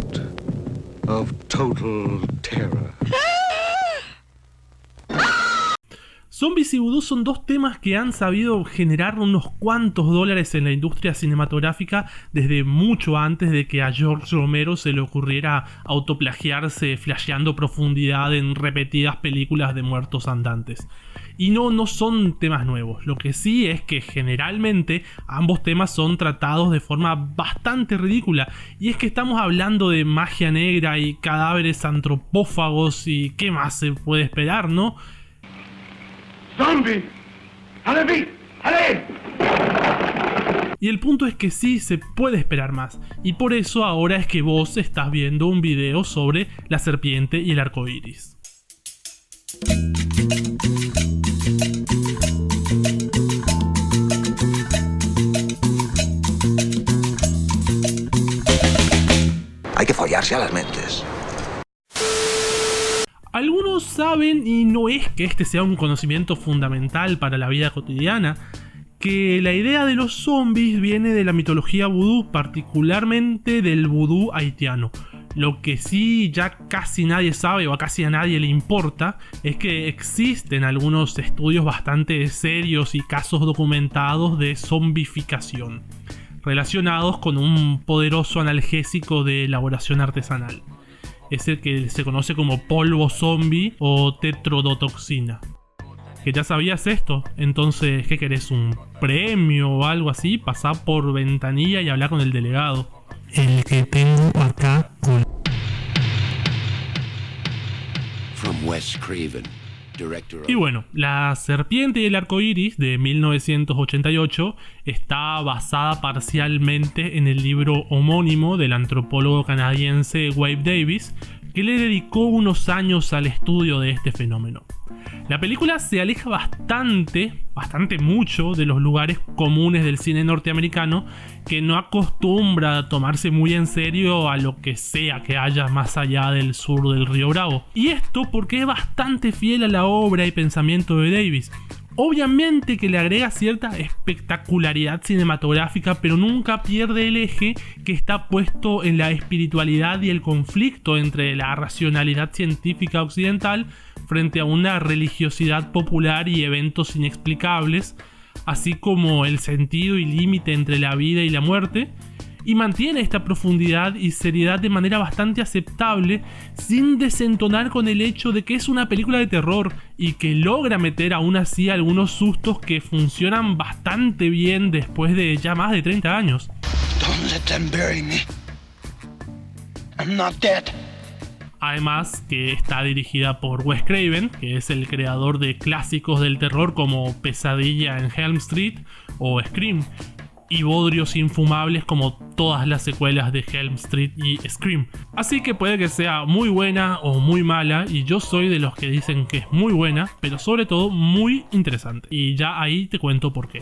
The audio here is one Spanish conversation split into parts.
moment of total terror. Zombies y vudú son dos temas que han sabido generar unos cuantos dólares en la industria cinematográfica desde mucho antes de que a George Romero se le ocurriera autoplagiarse flasheando profundidad en repetidas películas de muertos andantes. Y no son temas nuevos, lo que sí es que generalmente ambos temas son tratados de forma bastante ridícula, y es que estamos hablando de magia negra y cadáveres antropófagos y qué más se puede esperar, ¿no? Zombie! ¡Allez! ¡Allez! Y el punto es que sí se puede esperar más, y por eso ahora es que vos estás viendo un video sobre la serpiente y el arco iris. Hay que follarse a las mentes. Algunos saben, y no es que este sea un conocimiento fundamental para la vida cotidiana, que la idea de los zombies viene de la mitología vudú, particularmente del vudú haitiano. Lo que sí ya casi nadie sabe o a casi a nadie le importa es que existen algunos estudios bastante serios y casos documentados de zombificación, relacionados con un poderoso analgésico de elaboración artesanal. Es el que se conoce como polvo zombie o tetrodotoxina. ¿Que ya sabías esto? Entonces, ¿qué querés? ¿Un premio o algo así? Pasá por ventanilla y hablar con el delegado. El que tengo acá con... From Wes Craven, director of... Y bueno, La serpiente y el arco iris de 1988 está basada parcialmente en el libro homónimo del antropólogo canadiense Wade Davis, que le dedicó unos años al estudio de este fenómeno. La película se aleja bastante mucho de los lugares comunes del cine norteamericano, que no acostumbra a tomarse muy en serio a lo que sea que haya más allá del sur del río Bravo. Y esto porque es bastante fiel a la obra y pensamiento de Davis. Obviamente que le agrega cierta espectacularidad cinematográfica, pero nunca pierde el eje que está puesto en la espiritualidad y el conflicto entre la racionalidad científica occidental frente a una religiosidad popular y eventos inexplicables, así como el sentido y límite entre la vida y la muerte, y mantiene esta profundidad y seriedad de manera bastante aceptable, sin desentonar con el hecho de que es una película de terror y que logra meter aún así algunos sustos que funcionan bastante bien después de ya más de 30 años. Don't let them bury me. I'm not dead. Además que está dirigida por Wes Craven, que es el creador de clásicos del terror como Pesadilla en Elm Street o Scream, y bodrios infumables como todas las secuelas de Elm Street y Scream. Así que puede que sea muy buena o muy mala, y yo soy de los que dicen que es muy buena, pero sobre todo muy interesante. Y ya ahí te cuento por qué.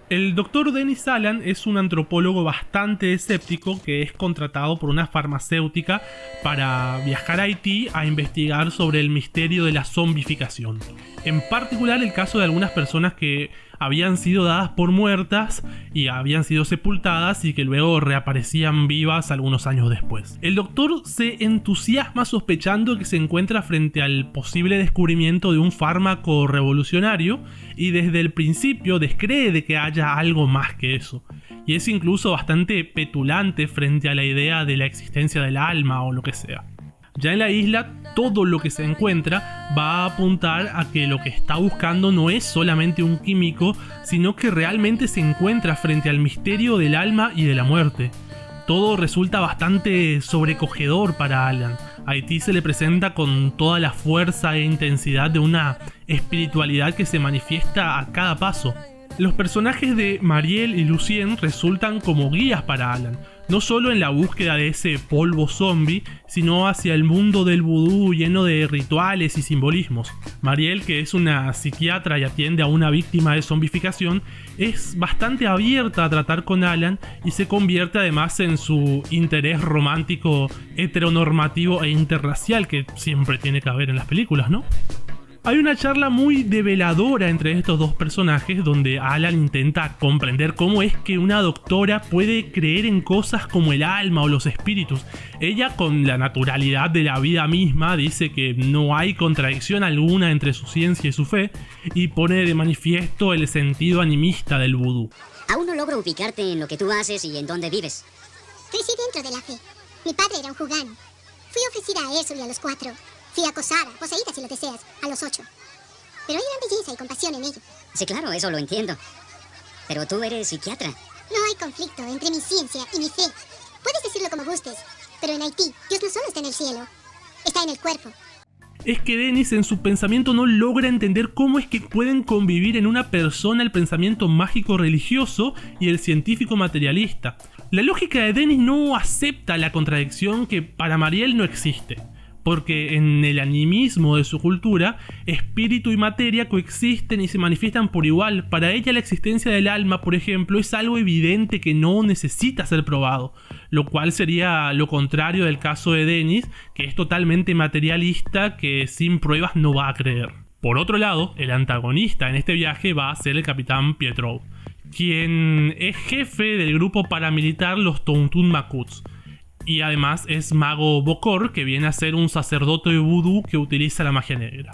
El Dr. Dennis Allan es un antropólogo bastante escéptico que es contratado por una farmacéutica para viajar a Haití a investigar sobre el misterio de la zombificación. En particular el caso de algunas personas que habían sido dadas por muertas y habían sido sepultadas y que luego reaparecían vivas algunos años después. El doctor se entusiasma sospechando que se encuentra frente al posible descubrimiento de un fármaco revolucionario, y desde el principio descree de que haya algo más que eso. Y es incluso bastante petulante frente a la idea de la existencia del alma o lo que sea. Ya en la isla, todo lo que se encuentra va a apuntar a que lo que está buscando no es solamente un químico, sino que realmente se encuentra frente al misterio del alma y de la muerte. Todo resulta bastante sobrecogedor para Allan. Haití se le presenta con toda la fuerza e intensidad de una espiritualidad que se manifiesta a cada paso. Los personajes de Mariel y Lucien resultan como guías para Allan, no solo en la búsqueda de ese polvo zombie, sino hacia el mundo del vudú lleno de rituales y simbolismos. Mariel, que es una psiquiatra y atiende a una víctima de zombificación, es bastante abierta a tratar con Allan y se convierte además en su interés romántico heteronormativo e interracial que siempre tiene que haber en las películas, ¿no? Hay una charla muy develadora entre estos dos personajes donde Alan intenta comprender cómo es que una doctora puede creer en cosas como el alma o los espíritus. Ella, con la naturalidad de la vida misma, dice que no hay contradicción alguna entre su ciencia y su fe y pone de manifiesto el sentido animista del vudú. Aún no logro ubicarte en lo que tú haces y en dónde vives. Crecí dentro de la fe. Mi padre era un jugano. Fui ofrecida a Érsula a los 4. Fui acosada, poseída si lo deseas, a los 8. Pero hay gran belleza y compasión en ello. Sí, claro, eso lo entiendo. Pero tú eres psiquiatra. No hay conflicto entre mi ciencia y mi fe. Puedes decirlo como gustes, pero en Haití, Dios no solo está en el cielo, está en el cuerpo. Es que Dennis en su pensamiento no logra entender cómo es que pueden convivir en una persona el pensamiento mágico religioso y el científico materialista. La lógica de Dennis no acepta la contradicción que para Mariel no existe, porque en el animismo de su cultura, espíritu y materia coexisten y se manifiestan por igual. Para ella la existencia del alma, por ejemplo, es algo evidente que no necesita ser probado, lo cual sería lo contrario del caso de Dennis, que es totalmente materialista, que sin pruebas no va a creer. Por otro lado, el antagonista en este viaje va a ser el capitán Pietro, quien es jefe del grupo paramilitar los Tontun Makuts. Y además es mago Bokor, que viene a ser un sacerdote de vudú que utiliza la magia negra.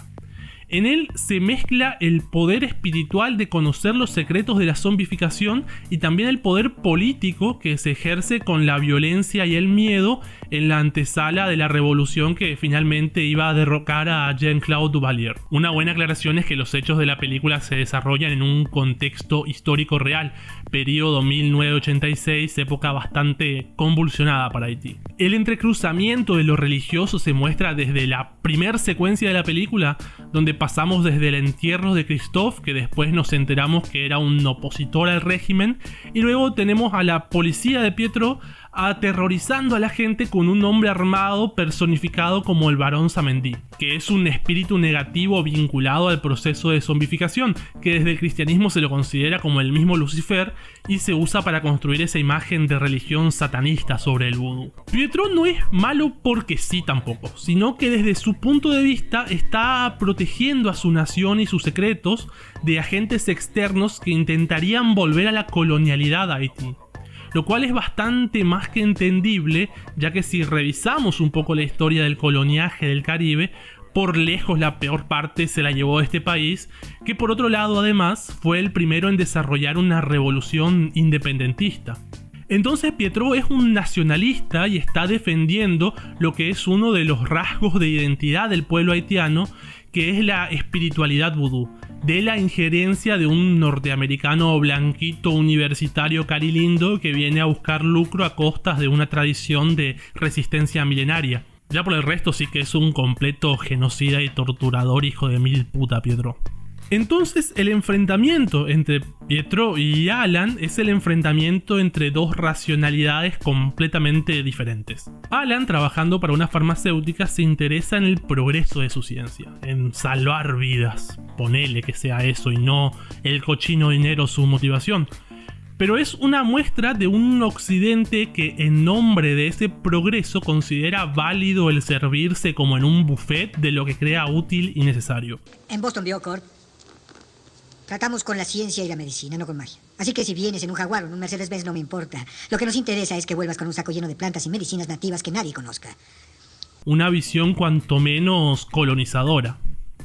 En él se mezcla el poder espiritual de conocer los secretos de la zombificación y también el poder político que se ejerce con la violencia y el miedo en la antesala de la revolución que finalmente iba a derrocar a Jean-Claude Duvalier. Una buena aclaración es que los hechos de la película se desarrollan en un contexto histórico real, periodo 1986, época bastante convulsionada para Haití. El entrecruzamiento de lo religioso se muestra desde la primer secuencia de la película, donde pasamos desde el entierro de Christophe, que después nos enteramos que era un opositor al régimen, y luego tenemos a la policía de Pietro aterrorizando a la gente con un hombre armado personificado como el Barón Samedi, que es un espíritu negativo vinculado al proceso de zombificación, que desde el cristianismo se lo considera como el mismo Lucifer y se usa para construir esa imagen de religión satanista sobre el vudú. Pietro no es malo porque sí tampoco, sino que desde su punto de vista está protegiendo a su nación y sus secretos de agentes externos que intentarían volver a la colonialidad a Haití. Lo cual es bastante más que entendible, ya que si revisamos un poco la historia del coloniaje del Caribe, por lejos la peor parte se la llevó este país, que por otro lado además fue el primero en desarrollar una revolución independentista. Entonces Pietro es un nacionalista y está defendiendo lo que es uno de los rasgos de identidad del pueblo haitiano, que es la espiritualidad vudú, de la injerencia de un norteamericano blanquito universitario carilindo que viene a buscar lucro a costas de una tradición de resistencia milenaria. Ya por el resto sí que es un completo genocida y torturador hijo de mil puta Pietro. Entonces el enfrentamiento entre Pietro y Alan es el enfrentamiento entre dos racionalidades completamente diferentes. Alan, trabajando para una farmacéutica, se interesa en el progreso de su ciencia, en salvar vidas, ponele que sea eso y no el cochino dinero su motivación. Pero es una muestra de un occidente que en nombre de ese progreso considera válido el servirse como en un buffet de lo que crea útil y necesario. En Boston Biocorp tratamos con la ciencia y la medicina, no con magia. Así que si vienes en un Jaguar o en un Mercedes-Benz no me importa. Lo que nos interesa es que vuelvas con un saco lleno de plantas y medicinas nativas que nadie conozca. Una visión cuanto menos colonizadora.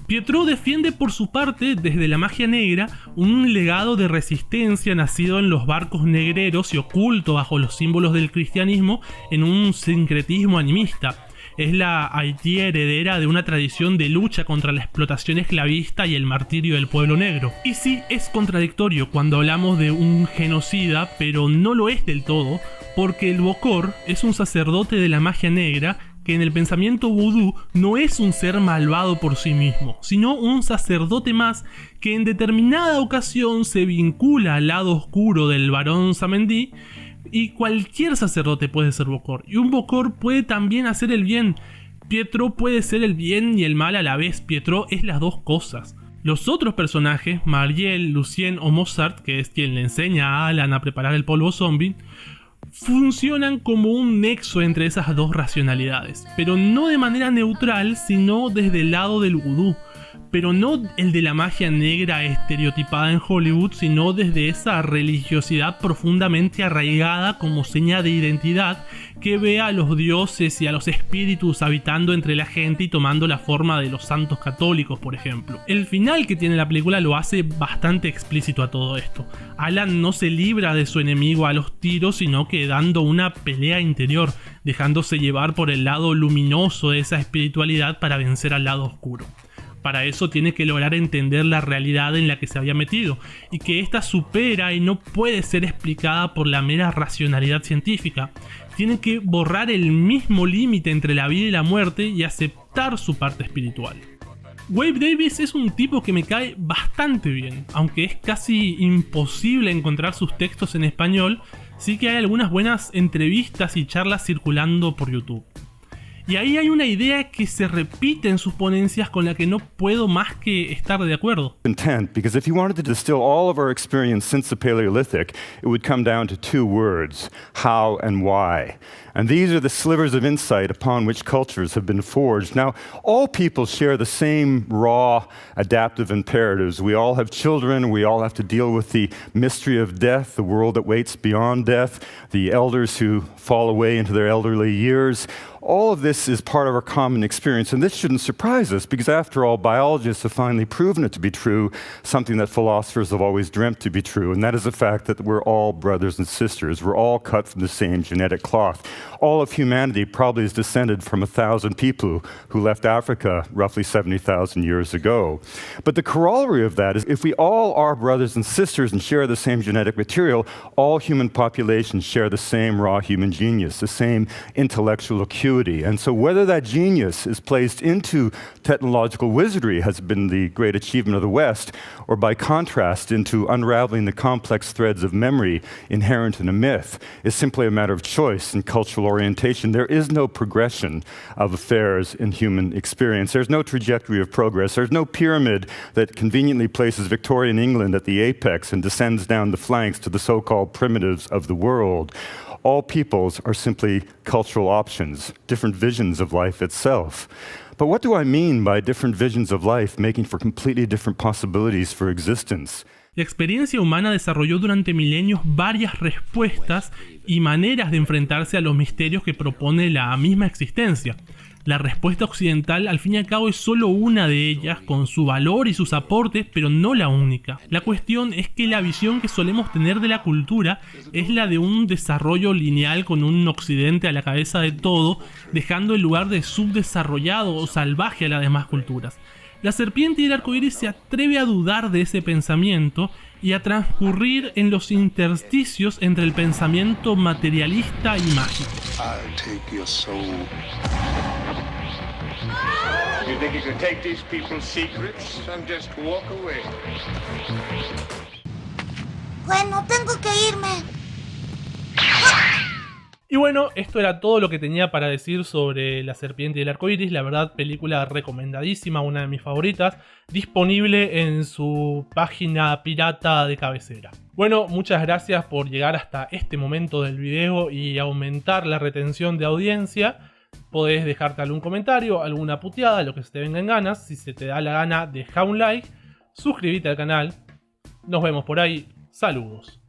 Pietro defiende por su parte, desde la magia negra, un legado de resistencia nacido en los barcos negreros y oculto bajo los símbolos del cristianismo en un sincretismo animista. Es la Haití heredera de una tradición de lucha contra la explotación esclavista y el martirio del pueblo negro. Y sí, es contradictorio cuando hablamos de un genocida, pero no lo es del todo, porque el Bokor es un sacerdote de la magia negra que en el pensamiento vudú no es un ser malvado por sí mismo, sino un sacerdote más que en determinada ocasión se vincula al lado oscuro del Barón Samedi. Y cualquier sacerdote puede ser Bokor, y un Bokor puede también hacer el bien. Pietro puede ser el bien y el mal a la vez. Pietro es las dos cosas. Los otros personajes, Mariel, Lucien o Mozart, que es quien le enseña a Alan a preparar el polvo zombie, funcionan como un nexo entre esas dos racionalidades, pero no de manera neutral, sino desde el lado del vudú. pero no el de la magia negra estereotipada en Hollywood, sino desde esa religiosidad profundamente arraigada como seña de identidad que ve a los dioses y a los espíritus habitando entre la gente y tomando la forma de los santos católicos, por ejemplo. El final que tiene la película lo hace bastante explícito a todo esto. Alan no se libra de su enemigo a los tiros, sino que dando una pelea interior, dejándose llevar por el lado luminoso de esa espiritualidad para vencer al lado oscuro. Para eso tiene que lograr entender la realidad en la que se había metido, y que ésta supera y no puede ser explicada por la mera racionalidad científica. Tiene que borrar el mismo límite entre la vida y la muerte y aceptar su parte espiritual. Wade Davis es un tipo que me cae bastante bien, aunque es casi imposible encontrar sus textos en español, sí que hay algunas buenas entrevistas y charlas circulando por YouTube. Y ahí hay una idea que se repite en sus ponencias con la que no puedo más que estar de acuerdo. Intent, because if you wanted to distill all of our experience since the Paleolithic, it would come down to two words: how and why. And these are the slivers of insight upon which cultures have been forged. Now, all people share the same raw, adaptive imperatives. We all have children, we all have to deal with the mystery of death, the world that waits beyond death, the elders who fall away into their elderly years. All of this is part of our common experience, and this shouldn't surprise us, because after all, biologists have finally proven it to be true, something that philosophers have always dreamt to be true, and that is the fact that we're all brothers and sisters. We're all cut from the same genetic cloth. All of humanity probably is descended from 1,000 people who left Africa roughly 70,000 years ago. But the corollary of that is, if we all are brothers and sisters and share the same genetic material, all human populations share the same raw human genius, the same intellectual acuity. And so whether that genius is placed into technological wizardry has been the great achievement of the West, or by contrast into unraveling the complex threads of memory inherent in a myth, is simply a matter of choice and cultural orientation. There is no progression of affairs in human experience. There's no trajectory of progress. There's no pyramid that conveniently places Victorian England at the apex and descends down the flanks to the so-called primitives of the world. All peoples are simply cultural options, different visions of life itself. But what do I mean by different visions of life making for completely different possibilities for existence? La experiencia humana desarrolló durante milenios varias respuestas y maneras de enfrentarse a los misterios que propone la misma existencia. La respuesta occidental, al fin y al cabo, es solo una de ellas, con su valor y sus aportes, pero no la única. La cuestión es que la visión que solemos tener de la cultura es la de un desarrollo lineal con un occidente a la cabeza de todo, dejando el lugar de subdesarrollado o salvaje a las demás culturas. La serpiente y el arcoíris se atreve a dudar de ese pensamiento y a transcurrir en los intersticios entre el pensamiento materialista y mágico. I'll take your soul. You think you can take these people's secrets and just walk away? Bueno, tengo que irme. Y bueno, esto era todo lo que tenía para decir sobre La serpiente y el arcoíris. La verdad, película recomendadísima, una de mis favoritas, disponible en su página pirata de cabecera. Bueno, muchas gracias por llegar hasta este momento del video y aumentar la retención de audiencia. Podés dejarte algún comentario, alguna puteada, lo que se te venga en ganas. Si se te da la gana, deja un like, suscríbete al canal. Nos vemos por ahí. Saludos.